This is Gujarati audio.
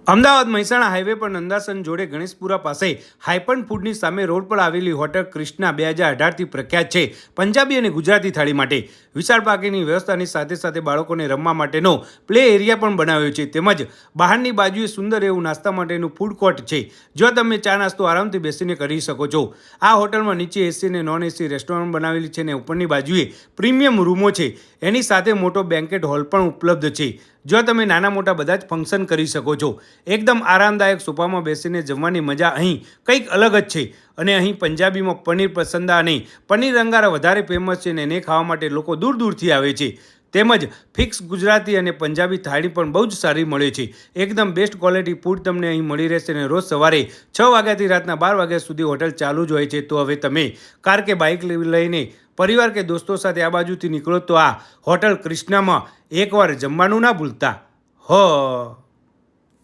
અમદાવાદ મહેસાણા હાઈવે પર નંદાસન જોડે ગણેશપુરા પાસે હાઈપન ફૂડની સામે રોડ પર આવેલી હોટલ ક્રિષ્ના 2018થી પ્રખ્યાત છે પંજાબી અને ગુજરાતી થાળી માટે. વિશાળ પાર્કિંગની વ્યવસ્થાની સાથે સાથે બાળકોને રમવા માટેનો પ્લે એરિયા પણ બનાવ્યો છે. તેમજ બહારની બાજુએ સુંદર એવું નાસ્તા માટેનું ફૂડ કોર્ટ છે, જ્યાં તમે ચા નાસ્તો આરામથી બેસીને કરી શકો છો. આ હોટલમાં નીચે એસી અને નોન એસી રેસ્ટોરન્ટ બનાવેલી છે અને ઉપરની બાજુએ પ્રીમિયમ રૂમો છે. એની સાથે મોટો બેન્કેટ હોલ પણ ઉપલબ્ધ છે, જ્યાં તમે નાના મોટા બધા જ ફંક્શન કરી શકો છો. એકદમ આરામદાયક સોફામાં બેસીને જમવાની મજા અહીં કંઈક અલગ જ છે. અને અહીં પંજાબીમાં પનીર પસંદા અને પનીર અંગારા વધારે ફેમસ છે અને એને ખાવા માટે લોકો દૂર દૂરથી આવે છે. તેમજ ફિક્સ ગુજરાતી અને પંજાબી થાળી પણ બહુ જ સારી મળે છે. એકદમ બેસ્ટ ક્વોલિટી ફૂડ તમને અહીં મળી રહેશે અને રોજ સવારે 6 વાગ્યાથી રાતના 12 વાગ્યા સુધી હોટલ ચાલુ જ હોય છે. તો હવે તમે કાર કે બાઇક લઈને પરિવાર કે દોસ્તો સાથે આ બાજુથી નીકળો તો આ હોટલ ક્રિષ્નામાં એકવાર જમવાનું ના ભૂલતા.